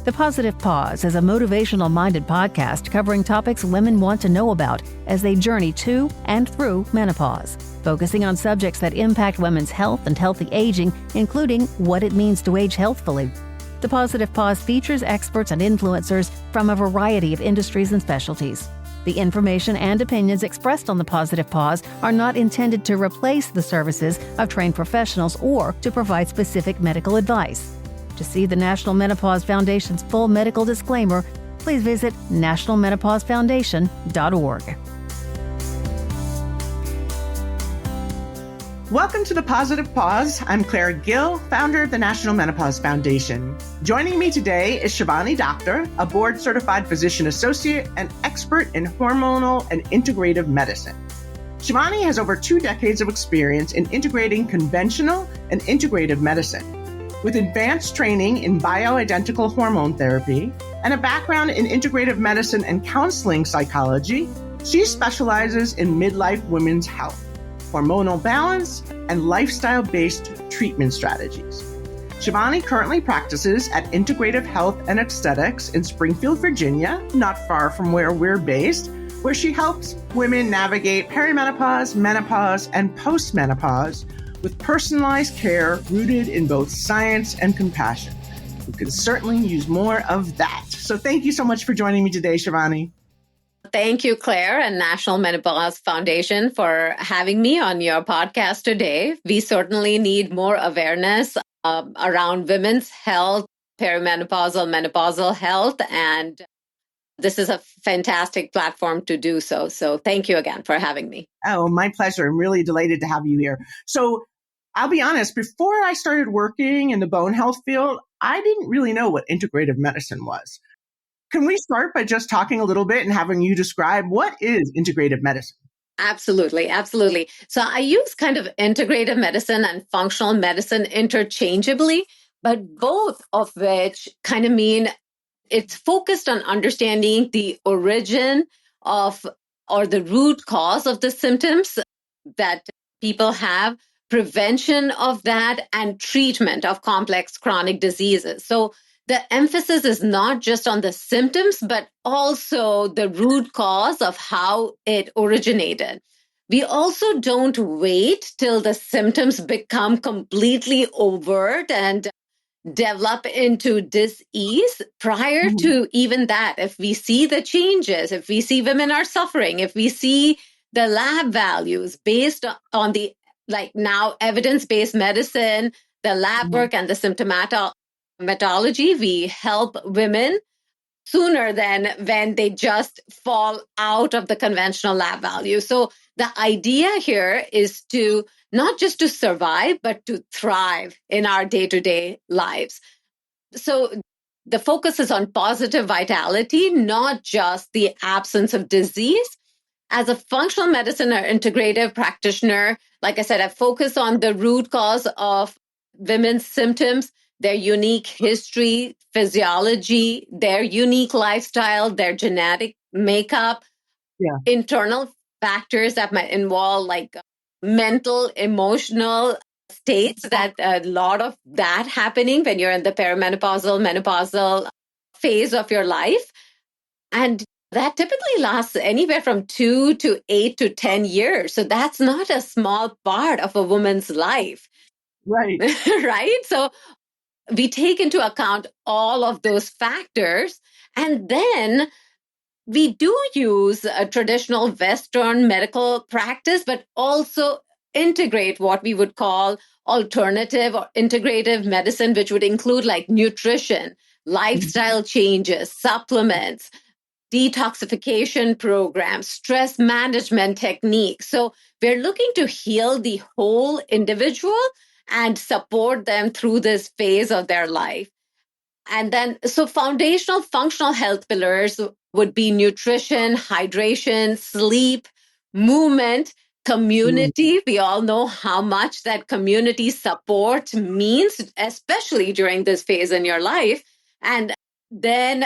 The Positive Pause is a motivational-minded podcast covering topics women want to know about as they journey to and through menopause, focusing on subjects that impact women's health and healthy aging, including what it means to age healthfully. The Positive Pause features experts and influencers from a variety of industries and specialties. The information and opinions expressed on the Positive Pause are not intended to replace the services of trained professionals or to provide specific medical advice. To see the National Menopause Foundation's full medical disclaimer, please visit nationalmenopausefoundation.org. Welcome to the Positive Pause. I'm Claire Gill, founder of the National Menopause Foundation. Joining me today is Shivani Doctor, a board-certified physician associate and expert in hormonal and integrative medicine. Shivani has over 2 decades of experience in integrating conventional and integrative medicine. With advanced training in bioidentical hormone therapy and a background in integrative medicine and counseling psychology, she specializes in midlife women's health, hormonal balance, and lifestyle-based treatment strategies. Shivani currently practices at Integrative Health and Aesthetics in Springfield, Virginia, not far from where we're based, where she helps women navigate perimenopause, menopause, and postmenopause with personalized care rooted in both science and compassion. We could certainly use more of that. So thank you so much for joining me today, Shivani. Thank you, Claire, and National Menopause Foundation for having me on your podcast today. We certainly need more awareness around women's health, perimenopausal, menopausal health, and this is a fantastic platform to do so. So thank you again for having me. Oh, my pleasure. I'm really delighted to have you here. So I'll be honest, before I started working in the bone health field, I didn't really know what integrative medicine was. Can we start by just talking a little bit and having you describe what is integrative medicine? Absolutely. Absolutely. So I use kind of integrative medicine and functional medicine interchangeably, but both of which kind of mean it's focused on understanding the origin of or the root cause of the symptoms that people have, prevention of that, and treatment of complex chronic diseases. So the emphasis is not just on the symptoms, but also the root cause of how it originated. We also don't wait till the symptoms become completely overt and develop into dis-ease. Prior to even that, if we see the changes, if we see women are suffering, if we see the lab values based on the now evidence-based medicine, the lab work and the symptomatology, we help women sooner than when they just fall out of the conventional lab value. So the idea here is to not just to survive, but to thrive in our day-to-day lives. So the focus is on positive vitality, not just the absence of disease. As a functional medicine or integrative practitioner, like I said, I focus on the root cause of women's symptoms, their unique history, physiology, their unique lifestyle, their genetic makeup, internal factors that might involve mental, emotional states, that a lot of that happening when you're in the perimenopausal, menopausal phase of your life. And that typically lasts anywhere from 2 to 8 to 10 years. So that's not a small part of a woman's life. Right. Right? So we take into account all of those factors. And then we do use a traditional Western medical practice, but also integrate what we would call alternative or integrative medicine, which would include nutrition, lifestyle changes, supplements, detoxification programs, stress management techniques. So we're looking to heal the whole individual and support them through this phase of their life. And then, so foundational functional health pillars would be nutrition, hydration, sleep, movement, community. We all know how much that community support means, especially during this phase in your life. And then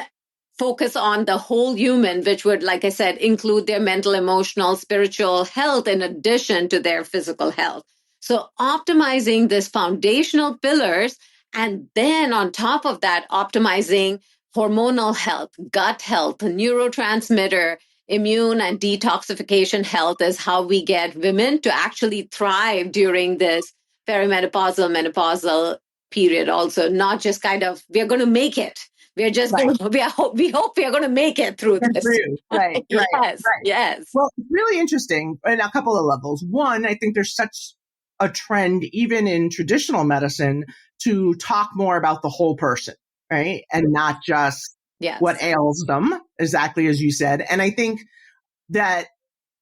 focus on the whole human, which would, like I said, include their mental, emotional, spiritual health in addition to their physical health. So optimizing this foundational pillars, and then on top of that, optimizing hormonal health, gut health, neurotransmitter, immune and detoxification health is how we get women to actually thrive during this perimenopausal, menopausal period also, not just kind of, we're going to make it. We're just Right. going to, we hope we are going to make it through Get this. through. Right. Yes, Right. yes. Well, it's really interesting in a couple of levels. One, I think there's such a trend, even in traditional medicine, to talk more about the whole person, right? And not just Yes. what ails them, exactly as you said. And I think that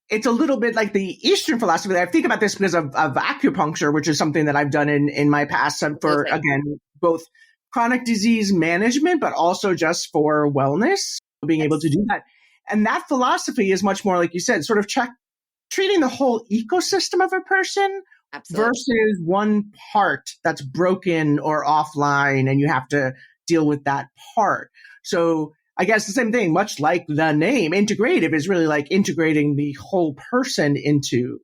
it's a little bit like the Eastern philosophy. I think about this because of acupuncture, which is something that I've done in my past for, again, both chronic disease management, but also just for wellness, being able to do that. And that philosophy is much more, like you said, sort of treating the whole ecosystem of a person versus one part that's broken or offline and you have to deal with that part. So I guess the same thing, much like the name, integrative is really like integrating the whole person into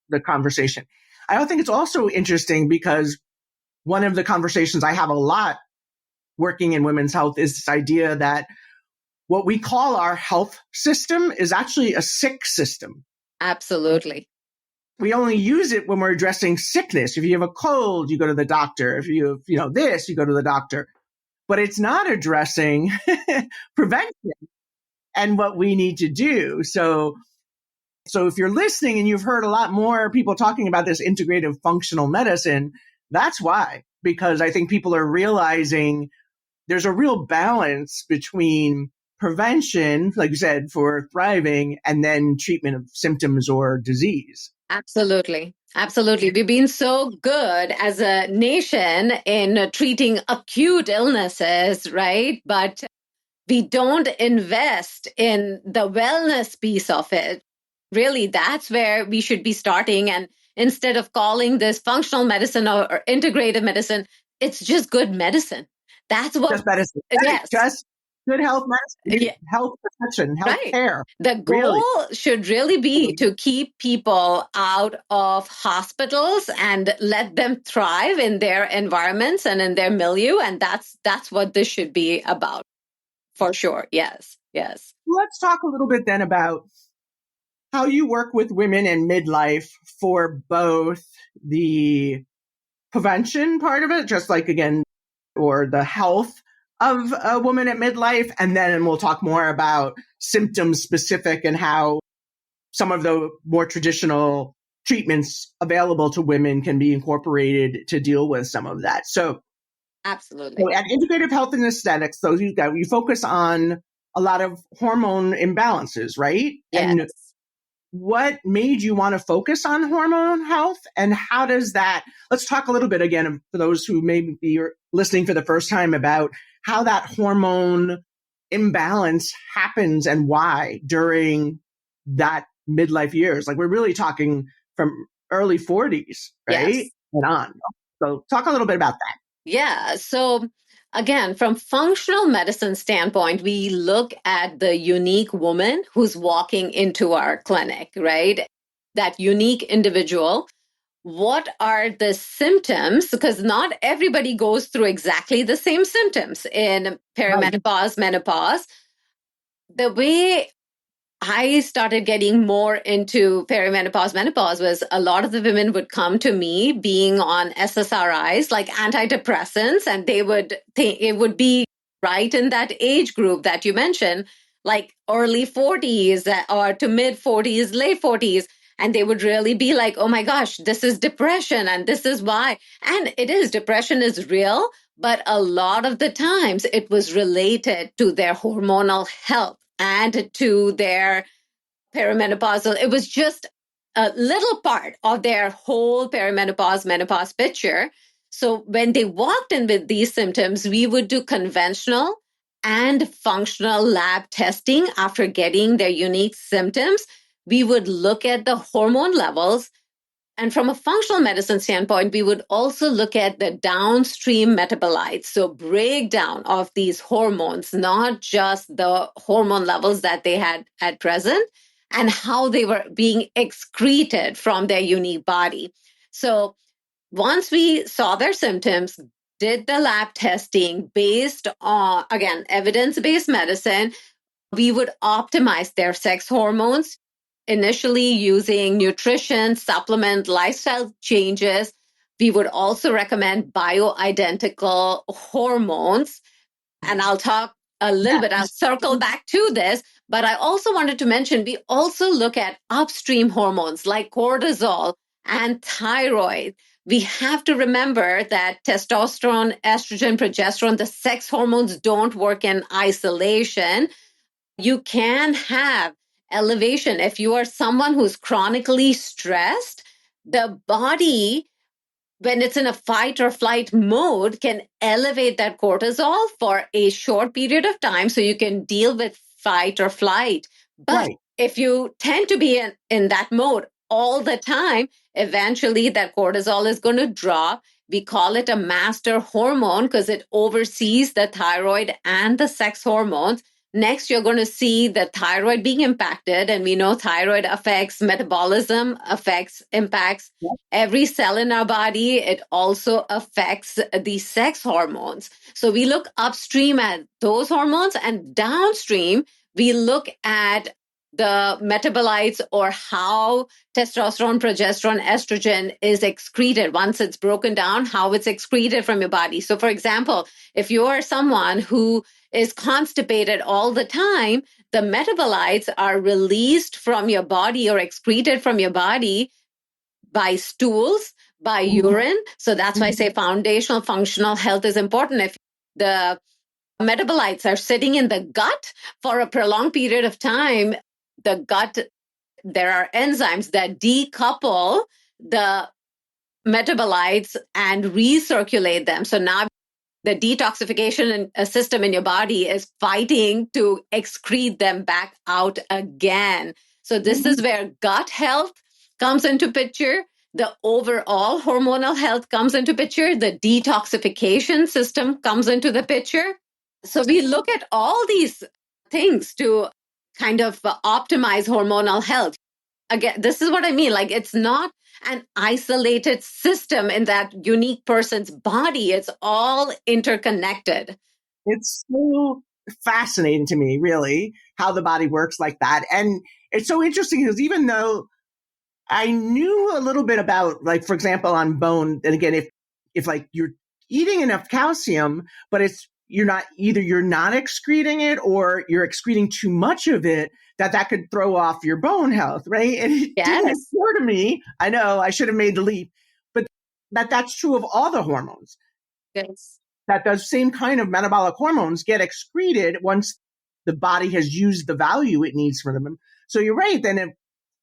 the conversation. I think it's also interesting because one of the conversations I have a lot working in women's health is this idea that what we call our health system is actually a sick system. Absolutely. We only use it when we're addressing sickness. If you have a cold, you go to the doctor. If you have, this, you go to the doctor. But it's not addressing prevention and what we need to do. So if you're listening and you've heard a lot more people talking about this integrative functional medicine, that's why, because I think people are realizing there's a real balance between prevention, like you said, for thriving, and then treatment of symptoms or disease. Absolutely. Absolutely. We've been so good as a nation in treating acute illnesses, right? But we don't invest in the wellness piece of it. Really, that's where we should be starting. And instead of calling this functional medicine or integrative medicine, it's just good medicine. That's what. Just medicine. Yes. Just good health medicine, health protection, health care. The goal should really be to keep people out of hospitals and let them thrive in their environments and in their milieu. And that's what this should be about. For sure. Yes. Yes. Let's talk a little bit then about how you work with women in midlife for both the prevention part of it, just like, again, or the health of a woman at midlife. And then we'll talk more about symptoms specific and how some of the more traditional treatments available to women can be incorporated to deal with some of that. So absolutely. So at Integrative Health and Aesthetics, so you focus on a lot of hormone imbalances, right? Yes. And what made you want to focus on hormone health, and how does that, let's talk a little bit again for those who may be listening for the first time about how that hormone imbalance happens and why during that midlife years. Like we're really talking from early 40s, right? Yes. And on. So talk a little bit about that. Yeah. So again, from functional medicine standpoint, we look at the unique woman who's walking into our clinic, right? That unique individual. What are the symptoms? Because not everybody goes through exactly the same symptoms in perimenopause, menopause. The way I started getting more into perimenopause, menopause was a lot of the women would come to me being on SSRIs, like antidepressants, and they would think it would be right in that age group that you mentioned, like early 40s or to mid 40s, late 40s. And they would really be like, oh my gosh, this is depression and this is why. And it is, depression is real, but a lot of the times it was related to their hormonal health and to their perimenopausal. It was just a little part of their whole perimenopause, menopause picture. So when they walked in with these symptoms, we would do conventional and functional lab testing after getting their unique symptoms. We would look at the hormone levels. And from a functional medicine standpoint, we would also look at the downstream metabolites. So breakdown of these hormones, not just the hormone levels that they had at present and how they were being excreted from their unique body. So once we saw their symptoms, did the lab testing based on, again, evidence-based medicine, we would optimize their sex hormones, initially using nutrition, supplement, lifestyle changes. We would also recommend bioidentical hormones. And I'll talk a little bit, I'll circle back to this, but I also wanted to mention we also look at upstream hormones like cortisol and thyroid. We have to remember that testosterone, estrogen, progesterone, the sex hormones don't work in isolation. You can have elevation if you are someone who's chronically stressed. The body, when it's in a fight or flight mode, can elevate that cortisol for a short period of time so you can deal with fight or flight. But if you tend to be in that mode all the time, eventually that cortisol is going to drop. We call it a master hormone because it oversees the thyroid and the sex hormones. Next, you're going to see the thyroid being impacted. And we know thyroid affects metabolism, impacts every cell in our body. It also affects the sex hormones. So we look upstream at those hormones, and downstream, we look at the metabolites or how testosterone, progesterone, estrogen is excreted. Once it's broken down, how it's excreted from your body. So for example, if you are someone who is constipated all the time, the metabolites are released from your body or excreted from your body by stools, by urine. So that's why I say foundational functional health is important. If the metabolites are sitting in the gut for a prolonged period of time, the gut, there are enzymes that decouple the metabolites and recirculate them. So now the detoxification system in your body is fighting to excrete them back out again. So this is where gut health comes into picture. The overall hormonal health comes into picture. The detoxification system comes into the picture. So we look at all these things to kind of optimize hormonal health. Again, this is what I mean. Like, it's not an isolated system in that unique person's body. It's all interconnected. It's so fascinating to me, really, how the body works like that. And it's so interesting because even though I knew a little bit about, like, for example, on bone, and again, if like you're eating enough calcium, but you're not excreting it or you're excreting too much of it, that could throw off your bone health, right? And it didn't occur to me. I know I should have made the leap, but that's true of all the hormones. Yes. That those same kind of metabolic hormones get excreted once the body has used the value it needs for them. So you're right. Then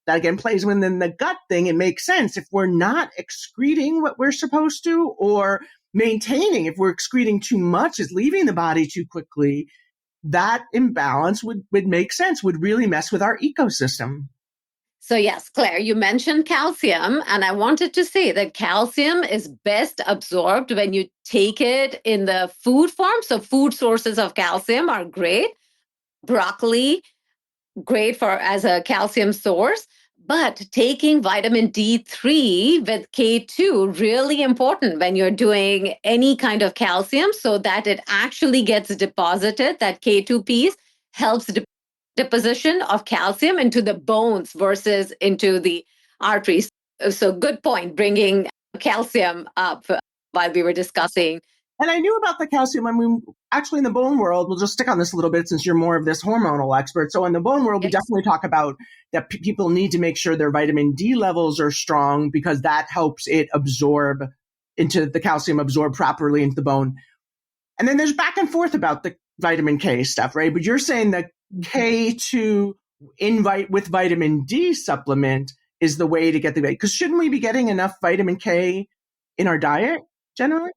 that again plays within the gut thing. It makes sense. If we're not excreting what we're supposed to, or maintaining, if we're excreting too much, is leaving the body too quickly, that imbalance would make sense, would really mess with our ecosystem. So yes, Claire, you mentioned calcium, and I wanted to say that calcium is best absorbed when you take it in the food form. So food sources of calcium are great. Broccoli, great as a calcium source. But taking vitamin D3 with K2, really important when you're doing any kind of calcium so that it actually gets deposited. That K2 piece helps deposition of calcium into the bones versus into the arteries. So good point, bringing calcium up while we were discussing. And I knew about the calcium. I mean, actually in the bone world, we'll just stick on this a little bit since you're more of this hormonal expert. So in the bone world, we definitely talk about that people need to make sure their vitamin D levels are strong because that helps it absorb into the calcium, absorb properly into the bone. And then there's back and forth about the vitamin K stuff, right? But you're saying that K2 with vitamin D supplement is the way to get the, because shouldn't we be getting enough vitamin K in our diet generally?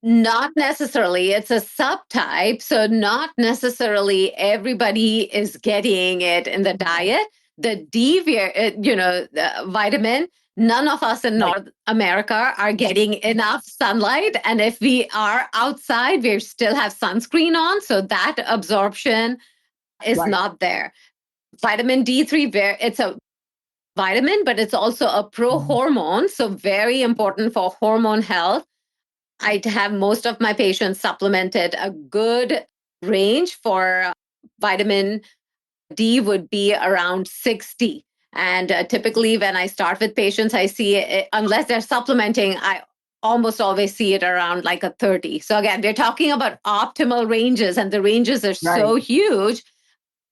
Not necessarily. It's a subtype. So not necessarily everybody is getting it in the diet. The D, the vitamin, none of us in North America are getting enough sunlight. And if we are outside, we still have sunscreen on. So that absorption is not there. Vitamin D3, it's a vitamin, but it's also a pro-hormone. So very important for hormone health. I have most of my patients supplemented. A good range for vitamin D would be around 60. And typically, when I start with patients, I see it, unless they're supplementing, I almost always see it around like a 30. So again, we're talking about optimal ranges, and the ranges are Right. so huge.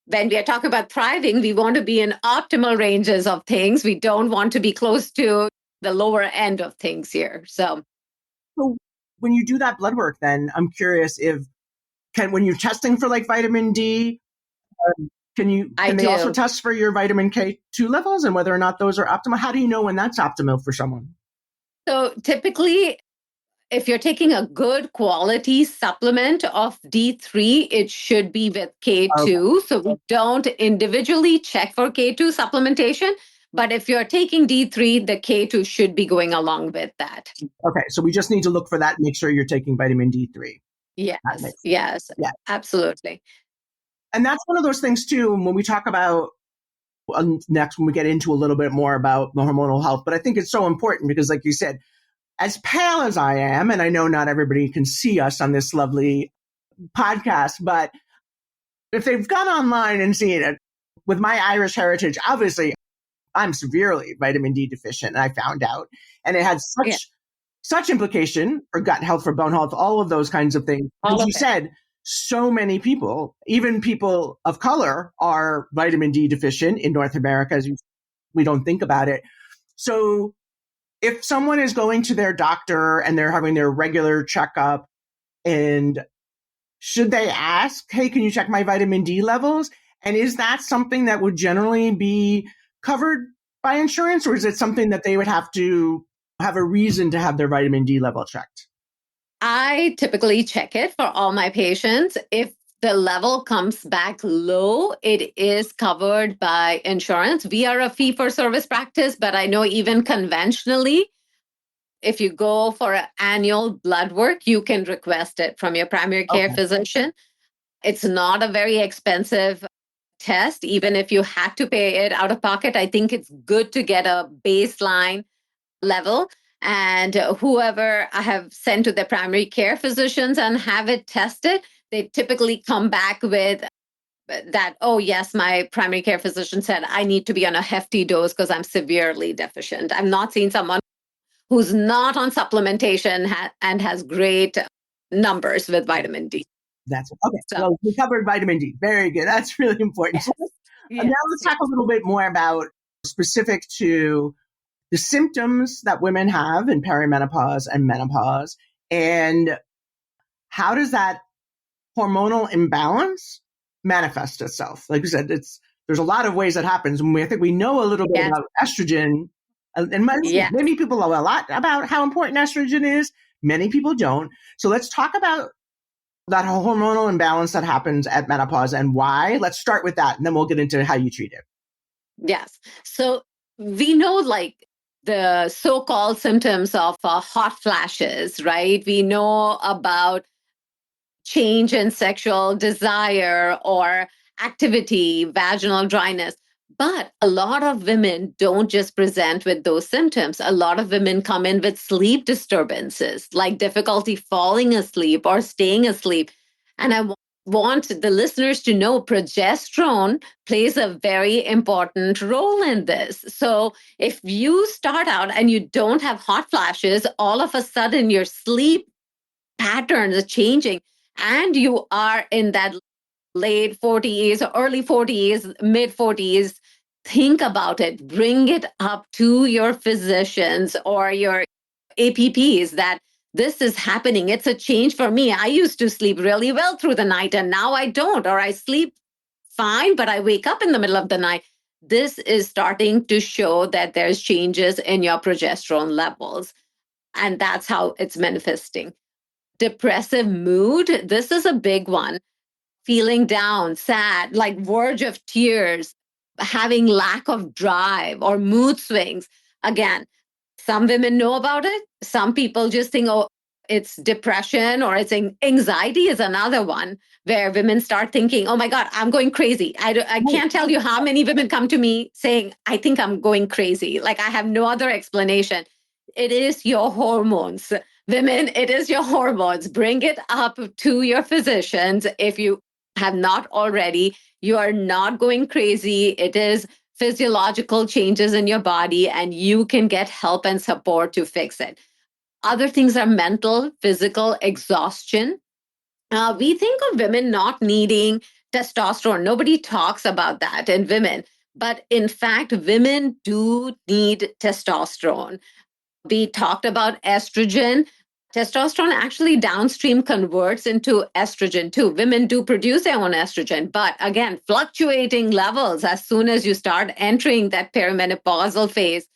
When we are talking about thriving, we want to be in optimal ranges of things. We don't want to be close to the lower end of things here. So when you do that blood work, then I'm curious if when you're testing for like vitamin D, I can they also do. test for your vitamin K2 levels and whether or not those are optimal? How do you know when that's optimal for someone? So typically, if you're taking a good quality supplement of D3, it should be with Okay. K2. So we don't individually check for K2 supplementation. But if you're taking D3, the K2 should be going along with that. Okay. So we just need to look for that and make sure you're taking vitamin D3. That Yes, makes yes, yeah. absolutely. And that's one of those things too, when we talk about next, when we get into a little bit more about the hormonal health, but I think it's so important because like you said, as pale as I am, and I know not everybody can see us on this lovely podcast, but if they've gone online and seen it, with my Irish heritage, obviously I'm severely vitamin D deficient, and I found out, and it had Yeah, such implication for gut health, for bone health, all of those kinds of things. all As of you it. said, so many people, even people of color, are vitamin D deficient in North America. We don't think about it. So if someone is going to their doctor and they're having their regular checkup, and should they ask, hey, can you check my vitamin D levels? And is that something that would generally be covered by insurance, or is it something that they would have to have a reason to have their vitamin D level checked? I typically check it for all my patients. If the level comes back low, it is covered by insurance. We are a fee for service practice, but I know even conventionally, if you go for an annual blood work, you can request it from your primary care Okay. physician. It's not a very expensive test, even if you had to pay it out of pocket. I think it's good to get a baseline level. And whoever I have sent to the primary care physicians and have it tested, they typically come back with that, oh, yes, my primary care physician said I need to be on a hefty dose because I'm severely deficient. I'm not seeing someone who's not on supplementation and has great numbers with vitamin D. That's it. Okay. So, Well, we covered vitamin D. Very good. That's really important. yes, So now yes, let's yes. talk a little bit more about specific to the symptoms that women have in perimenopause and menopause, and how does that hormonal imbalance manifest itself? Like you said, there's a lot of ways that happens. And I think we know a little bit Yes, about estrogen, and yes. many people know a lot about how important estrogen is. Many people don't. So let's talk about that hormonal imbalance that happens at menopause and why. Let's start with that, and then we'll get into how you treat it. Yes. So we know like the so-called symptoms of hot flashes, right? We know about change in sexual desire or activity, vaginal dryness. But a lot of women don't just present with those symptoms. A lot of women come in with sleep disturbances, like difficulty falling asleep or staying asleep. And I want the listeners to know progesterone plays a very important role in this. So if you start out and you don't have hot flashes, all of a sudden your sleep patterns are changing and you are in that late 40s or early 40s, mid 40s, think about it. Bring it up to your physicians or your APPs that this is happening. It's a change for me. I used to sleep really well through the night and now I don't, or I sleep fine, but I wake up in the middle of the night. This is starting to show that there's changes in your progesterone levels. And that's how it's manifesting. Depressive mood, this is a big one. Feeling down, sad, like verge of tears, having lack of drive or mood swings. Again, some women know about it. Some people just think, oh, it's depression or it's anxiety is another one where women start thinking, oh my God, I'm going crazy. I can't tell you how many women come to me saying, I think I'm going crazy. Like I have no other explanation. It is your hormones. Women, it is your hormones. Bring it up to your physicians if you have not already. You are not going crazy. It is physiological changes in your body, and you can get help and support to fix it. Other things are mental, physical exhaustion. We think of women not needing testosterone. Nobody talks about that in women. But in fact, women do need testosterone. We talked about estrogen. Testosterone actually downstream converts into estrogen too. Women do produce their own estrogen, but again, fluctuating levels as soon as you start entering that perimenopausal phase.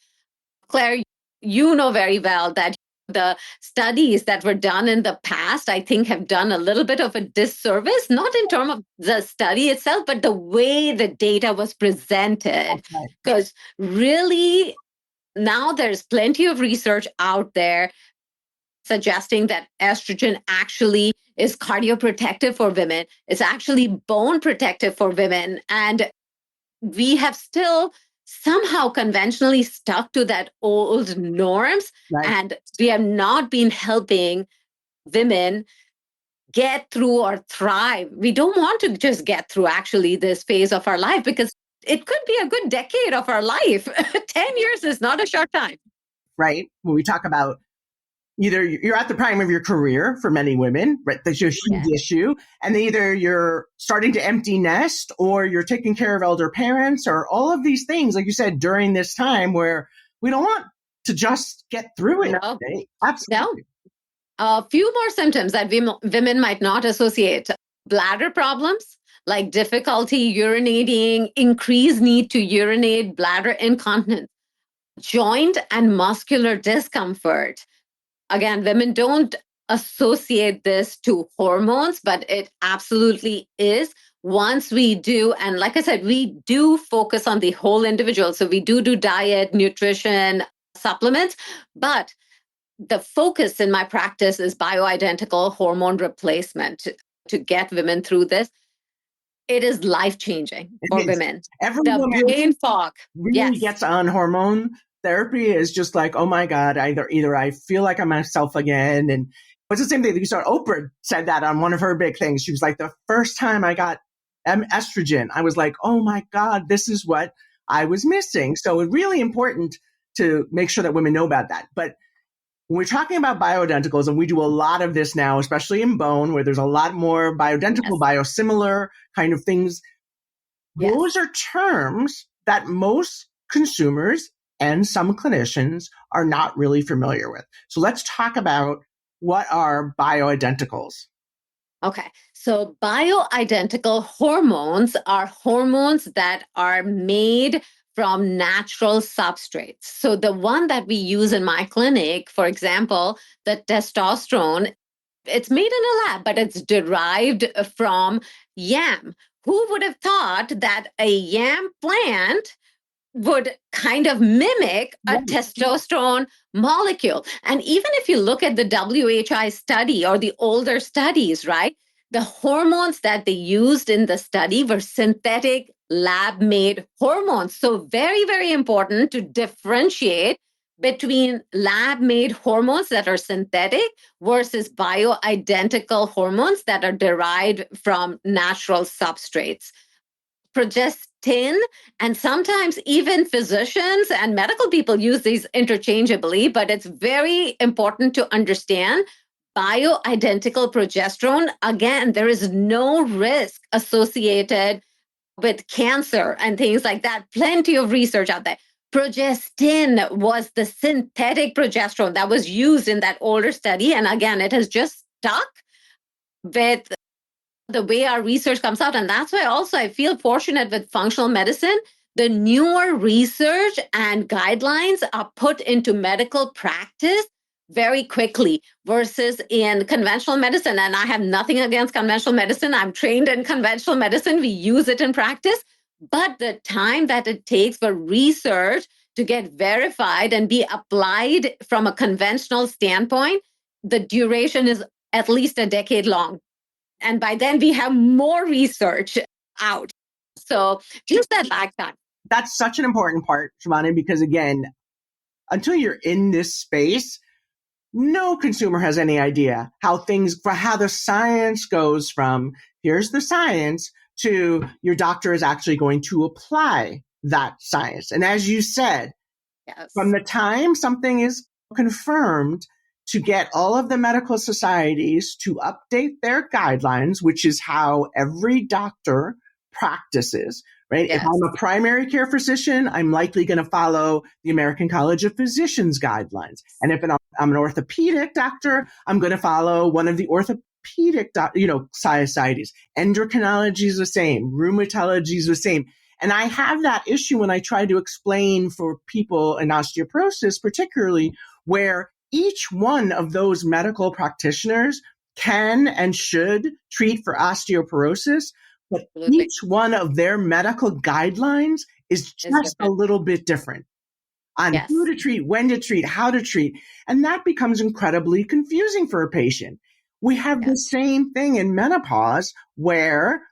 Claire, you know very well that the studies that were done in the past, I think, have done a little bit of a disservice, not in terms of the study itself, but the way the data was presented. Because really, now there's plenty of research out there suggesting that estrogen actually is cardioprotective for women. It's actually bone protective for women. And we have still somehow conventionally stuck to that old norms. Right. And we have not been helping women get through or thrive. We don't want to just get through actually this phase of our life, because it could be a good decade of our life. 10 years is not a short time. Right. When we talk about either you're at the prime of your career for many women, right? That's a huge issue. And either you're starting to empty nest or you're taking care of elder parents or all of these things, like you said, during this time where we don't want to just get through it. No. Right? Absolutely. No. A few more symptoms that women might not associate: bladder problems, like difficulty urinating, increased need to urinate, bladder incontinence, joint and muscular discomfort. Again, women don't associate this to hormones, but it absolutely is. Once we do, and like I said, we do focus on the whole individual. So we do diet, nutrition, supplements, but the focus in my practice is bioidentical hormone replacement to get women through this. It is life-changing for women. Every the woman brain fog really gets on hormone therapy is just like, oh my God, either I feel like I'm myself again. And it's the same thing that you saw. Oprah said that on one of her big things. She was like, the first time I got estrogen, I was like, oh my God, this is what I was missing. So it's really important to make sure that women know about that. But when we're talking about bioidenticals, and we do a lot of this now, especially in bone, where there's a lot more bioidentical, biosimilar kind of things, those are terms that most consumers and some clinicians are not really familiar with. So let's talk about what are bioidenticals. Okay, so bioidentical hormones are hormones that are made from natural substrates. So the one that we use in my clinic, for example, the testosterone, it's made in a lab, but it's derived from yam. Who would have thought that a yam plant would kind of mimic a testosterone molecule? And even if you look at the WHI study or the older studies, right, the hormones that they used in the study were synthetic lab-made hormones. So very, very important to differentiate between lab-made hormones that are synthetic versus bioidentical hormones that are derived from natural substrates. Progestin, and sometimes even physicians and medical people use these interchangeably, but it's very important to understand bioidentical progesterone. Again, there is no risk associated with cancer and things like that. Plenty of research out there. Progestin was the synthetic progesterone that was used in that older study. And again, it has just stuck with the way our research comes out. And that's why also I feel fortunate with functional medicine. The newer research and guidelines are put into medical practice very quickly versus in conventional medicine. And I have nothing against conventional medicine. I'm trained in conventional medicine. We use it in practice. But the time that it takes for research to get verified and be applied from a conventional standpoint, the duration is at least a decade long. And by then we have more research out. So just that lag time. That's such an important part, Shivani, because again, until you're in this space, No consumer has any idea how the science goes from here's the science to your doctor is actually going to apply that science. And as you said, Yes. from the time something is confirmed to get all of the medical societies to update their guidelines, which is how every doctor practices, right? Yes. If I'm a primary care physician, I'm likely going to follow the American College of Physicians guidelines. And if I'm an orthopedic doctor, I'm going to follow one of the orthopedic, societies. Endocrinology is the same. Rheumatology is the same. And I have that issue when I try to explain for people in osteoporosis, particularly where each one of those medical practitioners can and should treat for osteoporosis, but Absolutely. each one of their medical guidelines is just a little bit different on who to treat, when to treat, how to treat. And that becomes incredibly confusing for a patient. We have the same thing in menopause where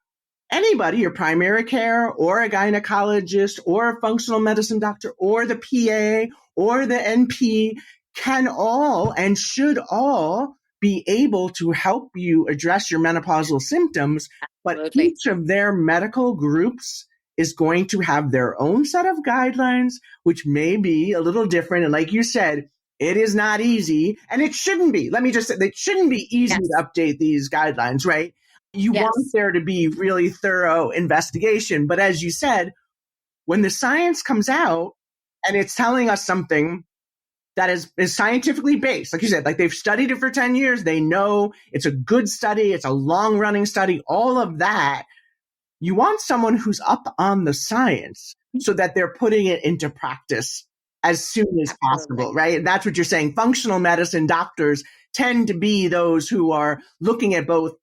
anybody, your primary care or a gynecologist or a functional medicine doctor or the PA or the NP can all and should all be able to help you address your menopausal symptoms. But Absolutely. each of their medical groups is going to have their own set of guidelines, which may be a little different. And like you said, it is not easy, and it shouldn't be. Let me just say, it shouldn't be easy to update these guidelines, right? You want there to be really thorough investigation. But as you said, when the science comes out and it's telling us something that is scientifically based, like you said, like they've studied it for 10 years, they know it's a good study, it's a long running study, all of that. You want someone who's up on the science so that they're putting it into practice as soon as possible, right? And that's what you're saying. Functional medicine doctors tend to be those who are looking at both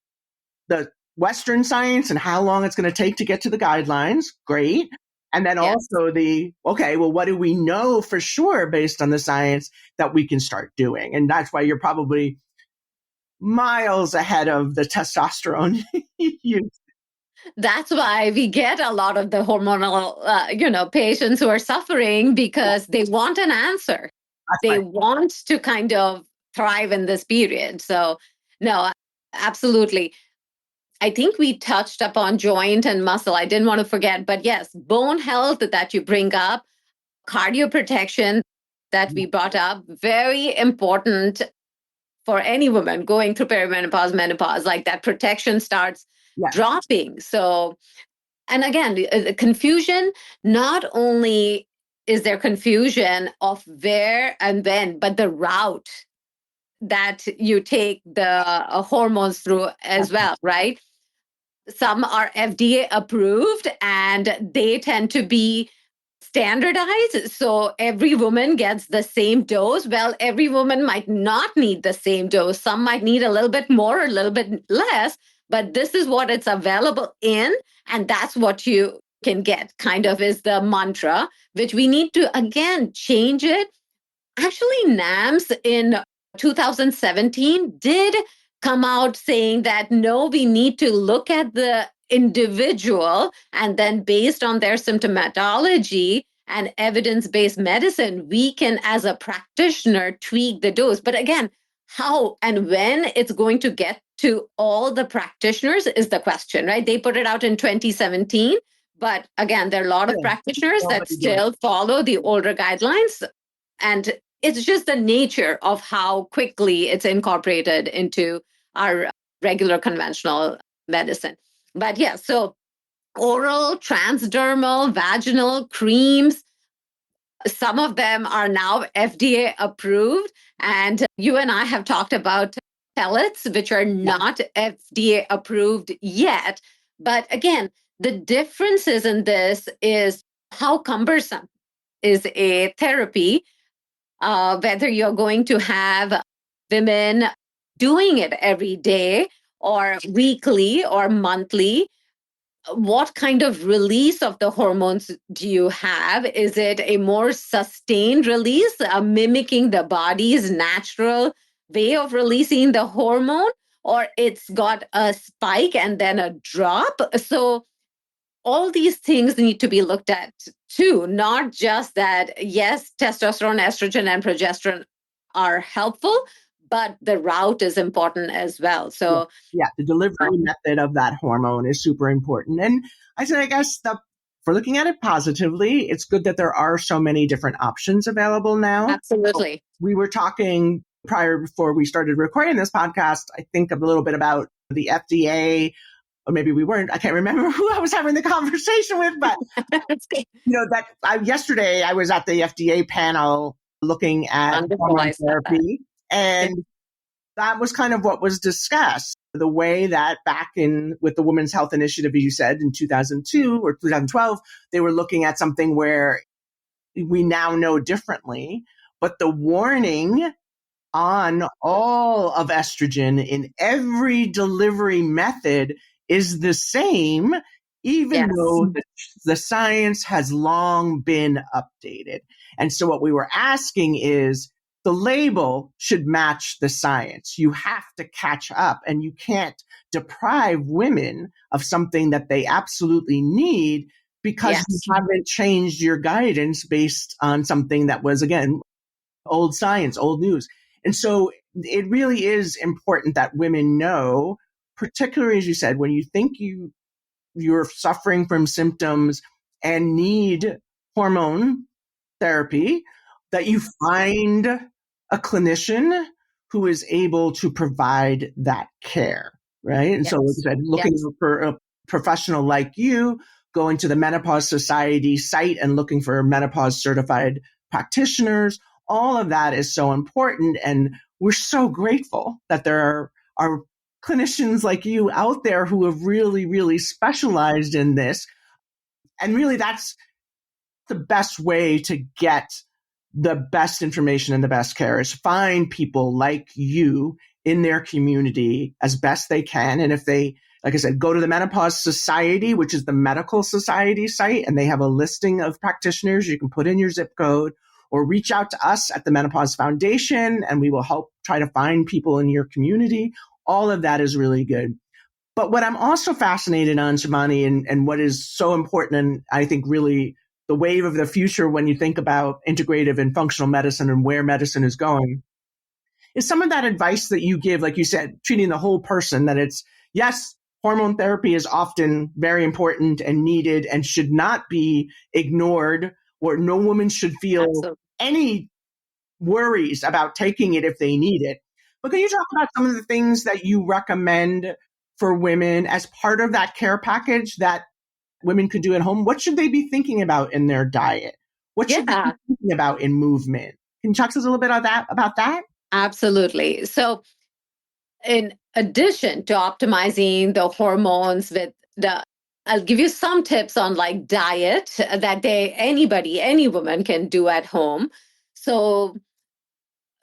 the Western science and how long it's going to take to get to the guidelines. Great. And then also what do we know for sure based on the science that we can start doing? And that's why you're probably miles ahead of the testosterone use. That's why we get a lot of the hormonal, patients who are suffering because they want an answer. They want to kind of thrive in this period. So, no, absolutely. I think we touched upon joint and muscle. I didn't want to forget, but yes, bone health that you bring up, cardio protection that we brought up, very important for any woman going through perimenopause, menopause, like that protection starts dropping. So, and again, the confusion, not only is there confusion of where and when, but the route that you take the hormones through as well, right? Some are FDA approved and they tend to be standardized. So every woman gets the same dose. Well, every woman might not need the same dose. Some might need a little bit more, a little bit less, but this is what it's available in. And that's what you can get, kind of is the mantra, which we need to, again, change it. Actually, NAMS in 2017 did come out saying that no, we need to look at the individual and then based on their symptomatology and evidence-based medicine, we can, as a practitioner, tweak the dose. But again, how and when it's going to get to all the practitioners is the question, right? They put it out in 2017. But again, there are a lot of practitioners that still follow the older guidelines. And it's just the nature of how quickly it's incorporated into our regular conventional medicine. But yeah, so oral, transdermal, vaginal creams, some of them are now FDA approved. And you and I have talked about pellets, which are not FDA approved yet. But again, the differences in this is how cumbersome is a therapy, whether you're going to have women doing it every day or weekly or monthly. What kind of release of the hormones do you have? Is it a more sustained release, mimicking the body's natural way of releasing the hormone, or it's got a spike and then a drop? So all these things need to be looked at too, not just that, yes, testosterone, estrogen, and progesterone are helpful, but the route is important as well. So yeah, the delivery method of that hormone is super important. And I said, I guess for looking at it positively, it's good that there are so many different options available now. absolutely. We were talking before we started recording this podcast, I think a little bit about the FDA, or maybe we weren't. I can't remember who I was having the conversation with, but yesterday I was at the FDA panel looking at Wonderful. hormone I saw that. therapy, and that was kind of what was discussed. The way that back with the Women's Health Initiative, as you said, in 2002 or 2012, they were looking at something where we now know differently, but the warning on all of estrogen in every delivery method is the same, even though the science has long been updated. And so what we were asking is, the label should match the science. You have to catch up, and you can't deprive women of something that they absolutely need because you haven't changed your guidance based on something that was, again, old science, old news. And so it really is important that women know, particularly, as you said, when you think you're suffering from symptoms and need hormone therapy, that you find a clinician who is able to provide that care, right? And so, like I said, looking for a professional like you, going to the Menopause Society site and looking for menopause certified practitioners, all of that is so important. And we're so grateful that there are clinicians like you out there who have really, really specialized in this. And really, that's the best way to get the best information and the best care, is find people like you in their community as best they can. And if they, like I said, go to the Menopause Society, which is the medical society site, and they have a listing of practitioners, you can put in your zip code, or reach out to us at the Menopause Foundation, and we will help try to find people in your community. All of that is really good. But what I'm also fascinated on, Shivani, and what is so important, and I think really the wave of the future when you think about integrative and functional medicine and where medicine is going, is some of that advice that you give, like you said, treating the whole person, that it's, yes, hormone therapy is often very important and needed and should not be ignored, or no woman should feel any worries about taking it if they need it. But can you talk about some of the things that you recommend for women as part of that care package that women could do at home? What should they be thinking about in their diet? What should they be thinking about in movement? Can you talk to us a little bit about that? Absolutely. So in addition to optimizing the hormones I'll give you some tips on like diet that any woman can do at home. So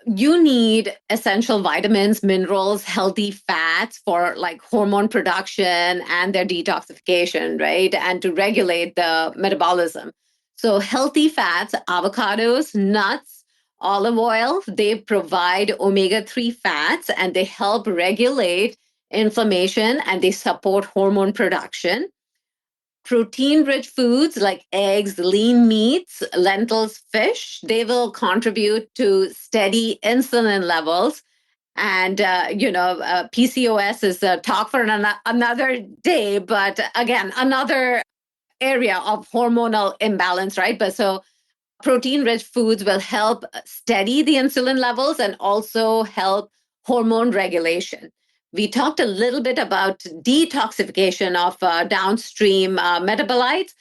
you need essential vitamins, minerals, healthy fats for like hormone production and their detoxification, right? And to regulate the metabolism. So healthy fats, avocados, nuts, olive oil, they provide omega-3 fats, and they help regulate inflammation, and they support hormone production. Protein-rich foods like eggs, lean meats, lentils, fish, they will contribute to steady insulin levels. And, PCOS is a talk for another day, but again, another area of hormonal imbalance, right? But so protein-rich foods will help steady the insulin levels and also help hormone regulation. We talked a little bit about detoxification of downstream metabolites.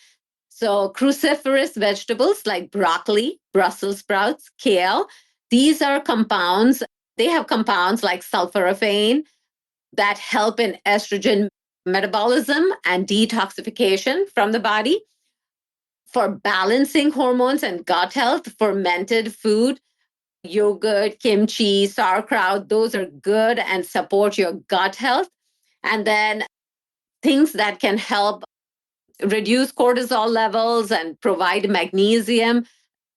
So cruciferous vegetables like broccoli, Brussels sprouts, kale, these are compounds. They have compounds like sulforaphane that help in estrogen metabolism and detoxification from the body. For balancing hormones and gut health, fermented food, yogurt, kimchi, sauerkraut, those are good and support your gut health. And then things that can help reduce cortisol levels and provide magnesium,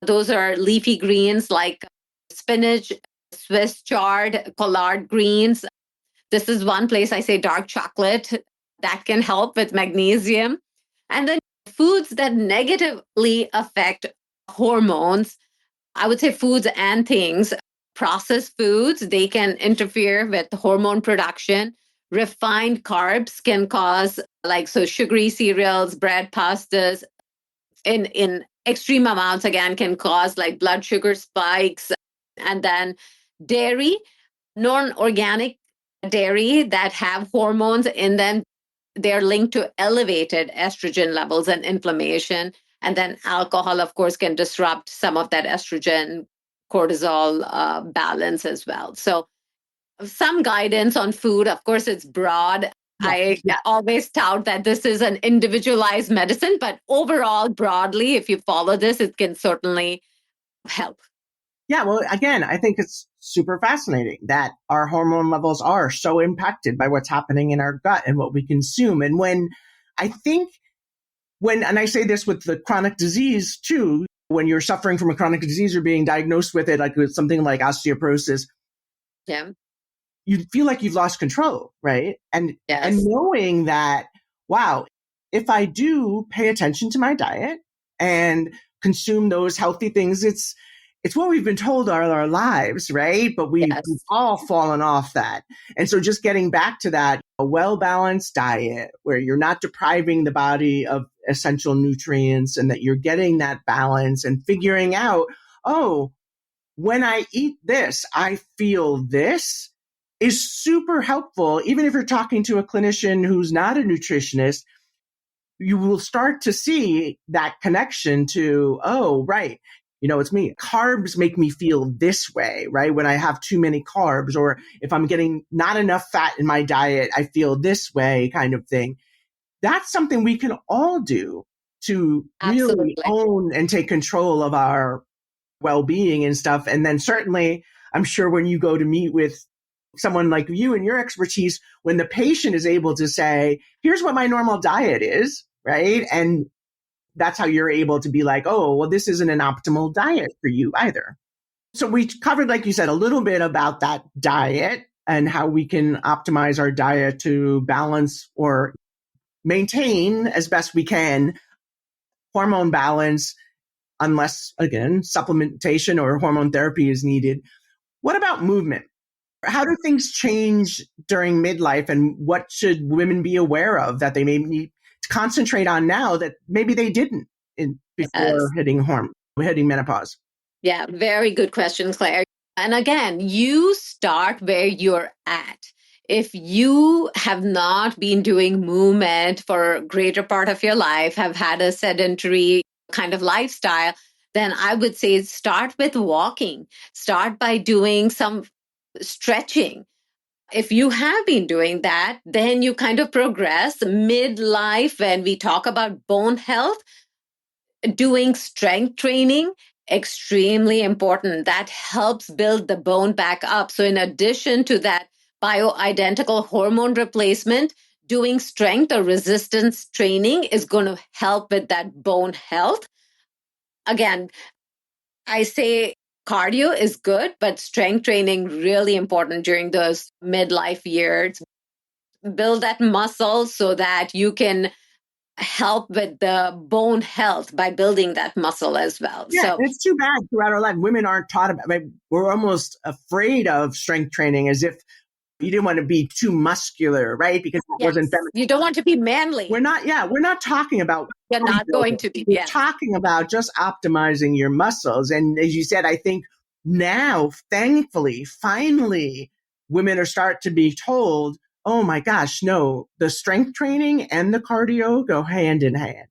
those are leafy greens like spinach, Swiss chard, collard greens. This is one place I say dark chocolate that can help with magnesium. And then foods that negatively affect hormones, I would say foods and things. Processed foods, they can interfere with hormone production. Refined carbs can cause, like, so sugary cereals, bread, pastas, in extreme amounts, again, can cause like blood sugar spikes. And then dairy, non-organic dairy that have hormones in them, they're linked to elevated estrogen levels and inflammation. And then alcohol, of course, can disrupt some of that estrogen cortisol balance as well. So some guidance on food. Of course, it's broad. I always tout that this is an individualized medicine, but overall, broadly, if you follow this, it can certainly help. Yeah, well, again, I think it's super fascinating that our hormone levels are so impacted by what's happening in our gut and what we consume. And and I say this with the chronic disease too, when you're suffering from a chronic disease or being diagnosed with it, like with something like osteoporosis, Yeah. you feel like you've lost control, right? And knowing that, wow, if I do pay attention to my diet and consume those healthy things, it's what we've been told all our lives, right? But we've all fallen off that. And so just getting back to that, a well-balanced diet where you're not depriving the body of essential nutrients and that you're getting that balance and figuring out, oh, when I eat this, I feel this, is super helpful. Even if you're talking to a clinician who's not a nutritionist, you will start to see that connection to, oh, right, it's me. Carbs make me feel this way, right? When I have too many carbs, or if I'm getting not enough fat in my diet, I feel this way, kind of thing. That's something we can all do to really own and take control of our well-being and stuff. And then certainly, I'm sure when you go to meet with someone like you and your expertise, when the patient is able to say, here's what my normal diet is, right? And that's how you're able to be like, oh, well, this isn't an optimal diet for you either. So we covered, like you said, a little bit about that diet and how we can optimize our diet to balance or maintain as best we can hormone balance, unless, again, supplementation or hormone therapy is needed. What about movement? How do things change during midlife, and what should women be aware of that they may need to concentrate on now that maybe they didn't before hitting menopause? Yeah, very good question, Claire. And again, you start where you're at. If you have not been doing movement for a greater part of your life, have had a sedentary kind of lifestyle, then I would say start with walking. Start by doing some stretching. If you have been doing that, then you kind of progress. Midlife, when we talk about bone health, doing strength training, extremely important. That helps build the bone back up. So in addition to that bioidentical hormone replacement, doing strength or resistance training is going to help with that bone health. Again, I say cardio is good, but strength training really important during those midlife years. Build that muscle so that you can help with the bone health by building that muscle as well. Yeah, so it's too bad throughout our life women aren't taught about. We're almost afraid of strength training, as if you didn't want to be too muscular, right? Because that wasn't feminine. You don't want to be manly. We're not talking about. You're not going to be. We're talking about just optimizing your muscles. And as you said, I think now, thankfully, finally, women are start to be told, oh my gosh, no, the strength training and the cardio go hand in hand.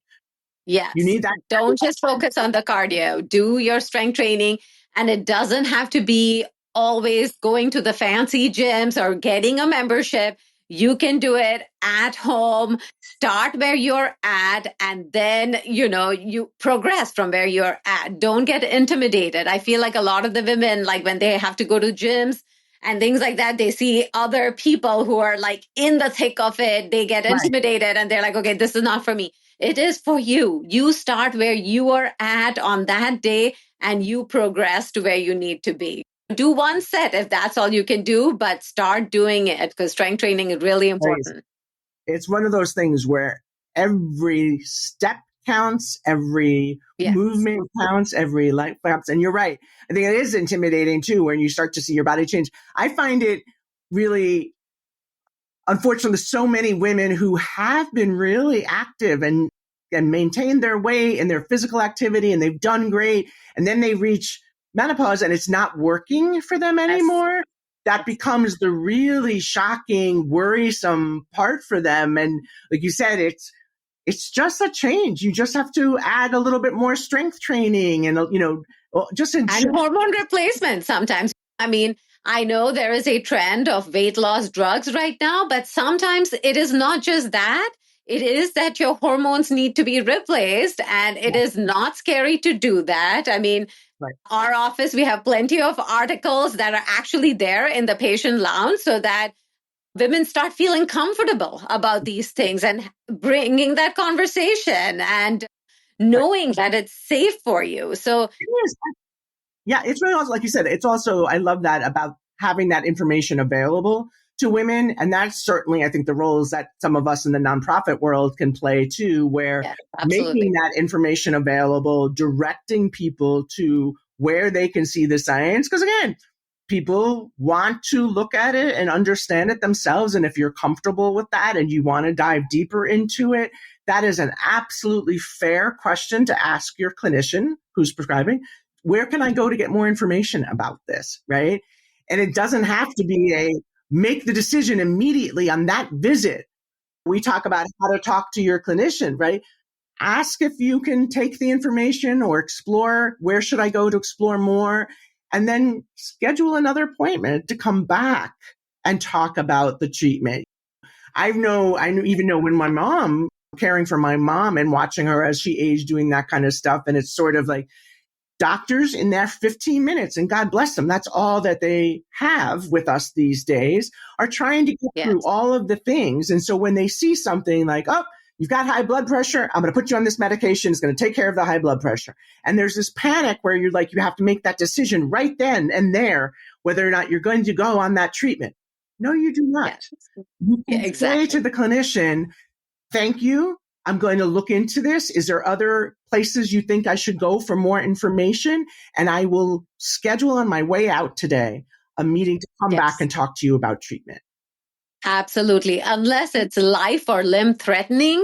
Yes. You need that. Don't just focus on the cardio. Do your strength training. And it doesn't have to be always going to the fancy gyms or getting a membership. You can do it at home. Start where you're at, and then, you progress from where you're at. Don't get intimidated. I feel like a lot of the women, like when they have to go to gyms and things like that, they see other people who are like in the thick of it. They get intimidated and they're like, okay, this is not for me. It is for you. You start where you are at on that day and you progress to where you need to be. Do one set if that's all you can do, but start doing it because strength training is really important. It's one of those things where every step counts, every Yes. movement counts, every life counts. And you're right. I think it is intimidating too when you start to see your body change. I find it really, unfortunately, so many women who have been really active and maintained their weight and their physical activity, and they've done great. And then they reach menopause and it's not working for them anymore. That becomes the really shocking, worrisome part for them. And like you said, it's just a change. You just have to add a little bit more strength training and, just And hormone replacement sometimes. I mean, I know there is a trend of weight loss drugs right now, but sometimes it is not just that. It is that your hormones need to be replaced, and it is not scary to do that. I mean, our office, we have plenty of articles that are actually there in the patient lounge so that women start feeling comfortable about these things and bringing that conversation and knowing that it's safe for you. So yeah, it's really also, like you said, it's also, I love that about having that information available to women. And that's certainly, I think, the roles that some of us in the nonprofit world can play too, where making that information available, directing people to where they can see the science. Because again, people want to look at it and understand it themselves. And if you're comfortable with that and you want to dive deeper into it, that is an absolutely fair question to ask your clinician who's prescribing. Where can I go to get more information about this, right? And it doesn't have to be make the decision immediately on that visit. We talk about how to talk to your clinician, right? Ask if you can take the information or explore, where should I go to explore more? And then schedule another appointment to come back and talk about the treatment. I even know when my mom, caring for my mom and watching her as she aged, doing that kind of stuff. And it's sort of like, doctors in their 15 minutes, and God bless them, that's all that they have with us these days, are trying to get through all of the things. And so when they see something like, oh, you've got high blood pressure, I'm going to put you on this medication, it's going to take care of the high blood pressure. And there's this panic where you're like, you have to make that decision right then and there, whether or not you're going to go on that treatment. No, you do not. You can say to the clinician, thank you, I'm going to look into this. Is there other places you think I should go for more information? And I will schedule on my way out today a meeting to come back and talk to you about treatment. Absolutely. Unless it's life or limb threatening,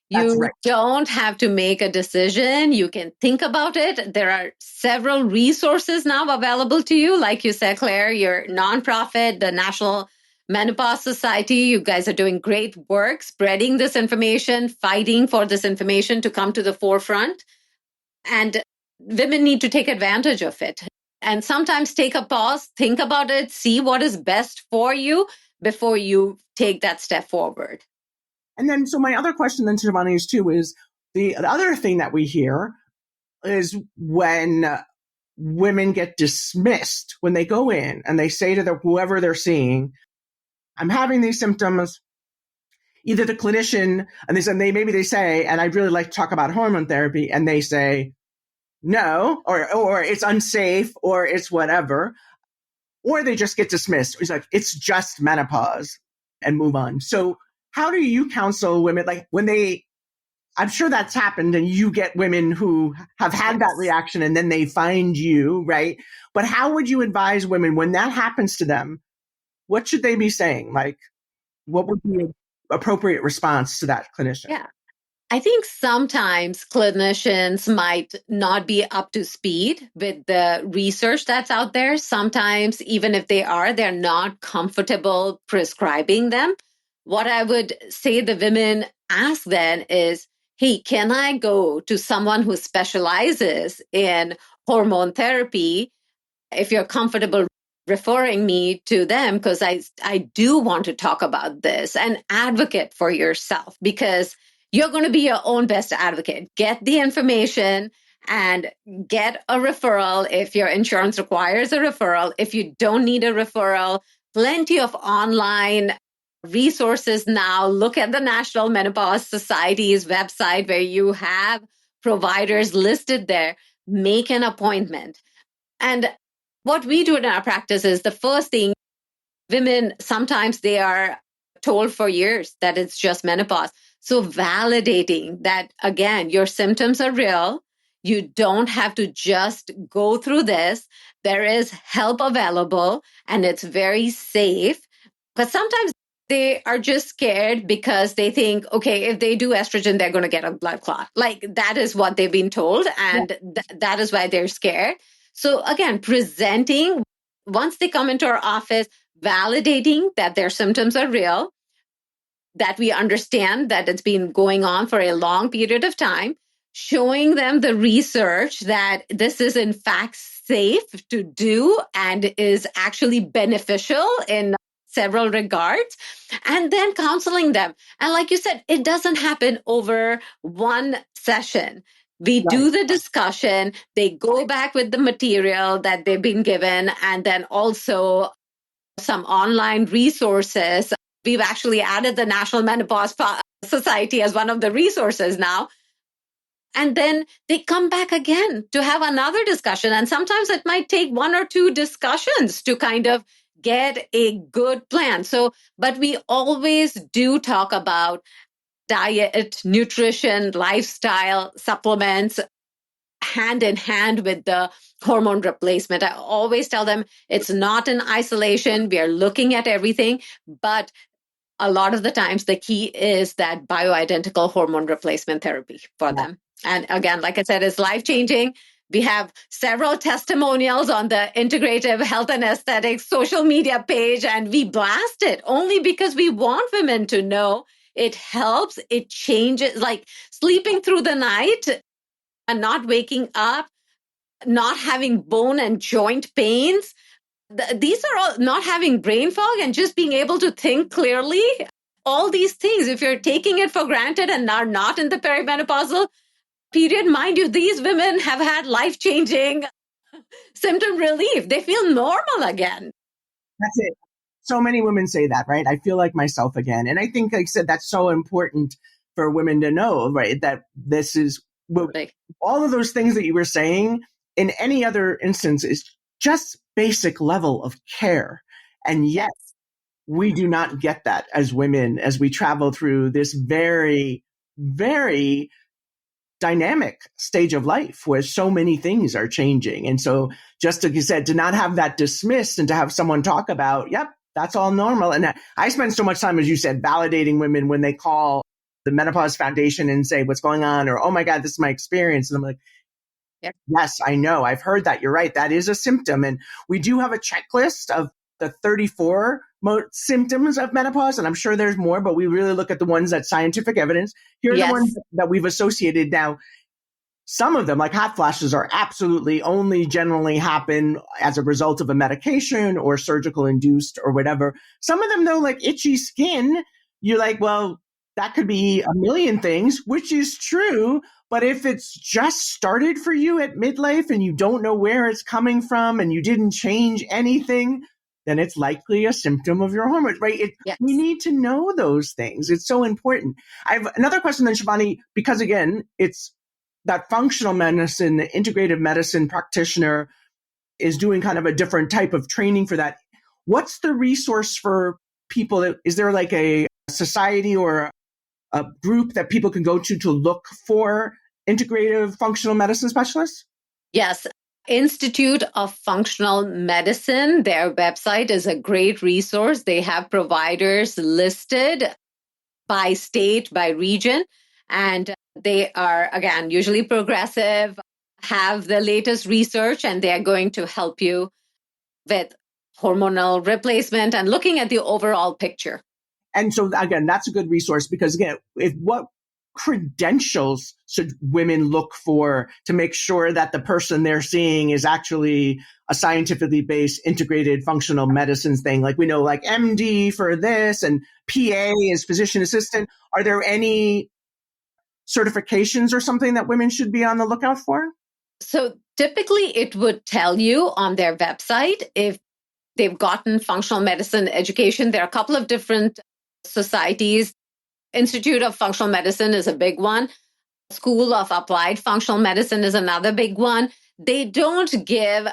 you don't have to make a decision. You can think about it. There are several resources now available to you. Like you said, Claire, your nonprofit, the National Menopause Society, you guys are doing great work spreading this information, fighting for this information to come to the forefront. And women need to take advantage of it. And sometimes take a pause, think about it, see what is best for you before you take that step forward. And then, so my other question then to Shivani is too, is the other thing that we hear is when women get dismissed, when they go in and they say to whoever they're seeing, I'm having these symptoms, either the clinician, and maybe they say, and I'd really like to talk about hormone therapy, and they say, no, or it's unsafe, or it's whatever, or they just get dismissed. It's like, it's just menopause and move on. So how do you counsel women, like when I'm sure that's happened and you get women who have had that reaction and then they find you, right? But how would you advise women when that happens to them? What should they be saying? Like, what would be an appropriate response to that clinician? Yeah. I think sometimes clinicians might not be up to speed with the research that's out there. Sometimes, even if they are, they're not comfortable prescribing them. What I would say the women ask then is, hey, can I go to someone who specializes in hormone therapy if you're comfortable referring me to them? Because I do want to talk about this and advocate for yourself, because you're going to be your own best advocate. Get the information and get a referral if your insurance requires a referral. If you don't need a referral, plenty of online resources now. Look at the National Menopause Society's website where you have providers listed there. Make an appointment. And what we do in our practice is the first thing, women, sometimes they are told for years that it's just menopause. So validating that, again, your symptoms are real. You don't have to just go through this. There is help available and it's very safe. But sometimes they are just scared because they think, okay, if they do estrogen, they're going to get a blood clot. Like that is what they've been told. And that is why they're scared. So again, presenting once they come into our office, validating that their symptoms are real, that we understand that it's been going on for a long period of time, showing them the research that this is in fact safe to do and is actually beneficial in several regards, and then counseling them. And like you said, it doesn't happen over one session. We do the discussion, they go back with the material that they've been given, and then also some online resources. We've actually added the National Menopause Society as one of the resources now. And then they come back again to have another discussion. And sometimes it might take one or two discussions to kind of get a good plan. So, but we always do talk about diet, nutrition, lifestyle, supplements, hand in hand with the hormone replacement. I always tell them it's not in isolation. We are looking at everything, but a lot of the times the key is that bioidentical hormone replacement therapy for them. And again, like I said, it's life-changing. We have several testimonials on the Integrative Health and Aesthetics social media page, and we blast it only because we want women to know it helps, it changes, like sleeping through the night and not waking up, not having bone and joint pains. These are all not having brain fog and just being able to think clearly. All these things, if you're taking it for granted and are not in the perimenopausal period, mind you, these women have had life-changing symptom relief. They feel normal again. That's it. So many women say that, right? I feel like myself again. And I think, like I said, that's so important for women to know, right? That this is all of those things that you were saying in any other instance is just basic level of care. And yet we do not get that as women as we travel through this very, very dynamic stage of life where so many things are changing. And so just like you said, to not have that dismissed and to have someone talk about, yep, that's all normal. And I spend so much time, as you said, validating women when they call the Menopause Foundation and say, what's going on? Or, oh my God, this is my experience. And I'm like, yes, I know. I've heard that. You're right. That is a symptom. And we do have a checklist of the 34 symptoms of menopause. And I'm sure there's more, but we really look at the ones that scientific evidence. Here are the ones that we've associated. Now, some of them, like hot flashes, are absolutely only generally happen as a result of a medication or surgical induced or whatever. Some of them, though, like itchy skin, you're like, well, that could be a million things, which is true. But if it's just started for you at midlife and you don't know where it's coming from and you didn't change anything, then it's likely a symptom of your hormones, right? We need to know those things. It's so important. I have another question then, Shivani, because again, it's that functional medicine, the integrative medicine practitioner is doing kind of a different type of training for that. What's the resource for people? Is there like a society or a group that people can go to look for integrative functional medicine specialists? Yes. Institute of Functional Medicine, their website is a great resource. They have providers listed by state, by region, and they are, again, usually progressive, have the latest research, and they're going to help you with hormonal replacement and looking at the overall picture. And so, again, that's a good resource because, again, what credentials should women look for to make sure that the person they're seeing is actually a scientifically based integrated functional medicine thing? Like we know like MD for this and PA is physician assistant. Are there any certifications or something that women should be on the lookout for? So typically it would tell you on their website if they've gotten functional medicine education. There are a couple of different societies. Institute of Functional Medicine is a big one. School of Applied Functional Medicine is another big one. They don't give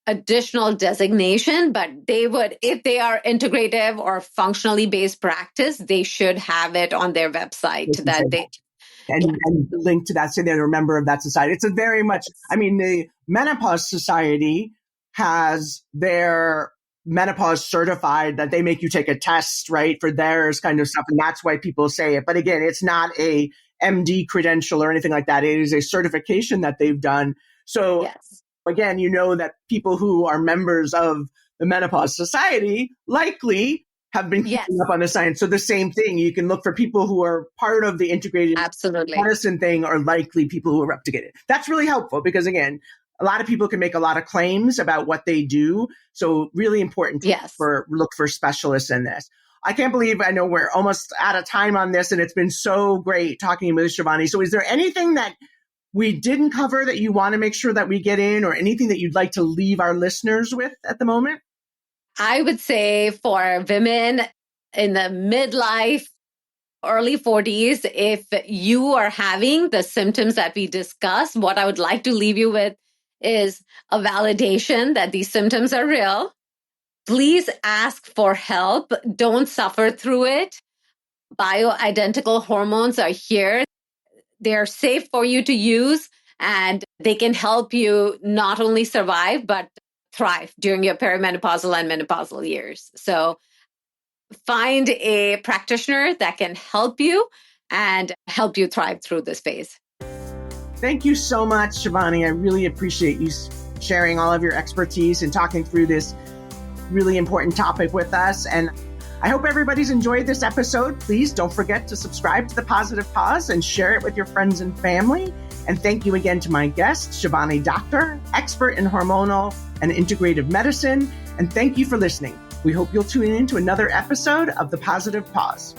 additional designation, but they would, if they are integrative or functionally based practice, they should have it on their website that they and link to that, so they're a member of that society. It's a very much, I mean, the Menopause Society has their menopause certified, that they make you take a test, right, for theirs kind of stuff. And that's why people say it. But again, it's not a MD credential or anything like that. It is a certification that they've done. So yes. Again, you know that people who are members of the Menopause Society likely have been keeping up on the science. So the same thing, you can look for people who are part of the integrated medicine thing, are likely people who are up to get it. That's really helpful because, again, a lot of people can make a lot of claims about what they do. So really important to look for specialists in this. I can't believe, I know we're almost out of time on this, and it's been so great talking with Shivani. So is there anything that we didn't cover that you want to make sure that we get in, or anything that you'd like to leave our listeners with at the moment? I would say for women in the midlife, early 40s, if you are having the symptoms that we discussed, what I would like to leave you with is a validation that these symptoms are real. Please ask for help. Don't suffer through it. Bioidentical hormones are here. They're safe for you to use, and they can help you not only survive, but thrive during your perimenopausal and menopausal years. So find a practitioner that can help you and help you thrive through this phase. Thank you so much, Shivani. I really appreciate you sharing all of your expertise and talking through this really important topic with us. And I hope everybody's enjoyed this episode. Please don't forget to subscribe to The Positive Pause and share it with your friends and family. And thank you again to my guest, Shivani Doctor, expert in hormonal and integrative medicine. And thank you for listening. We hope you'll tune in to another episode of The Positive Pause.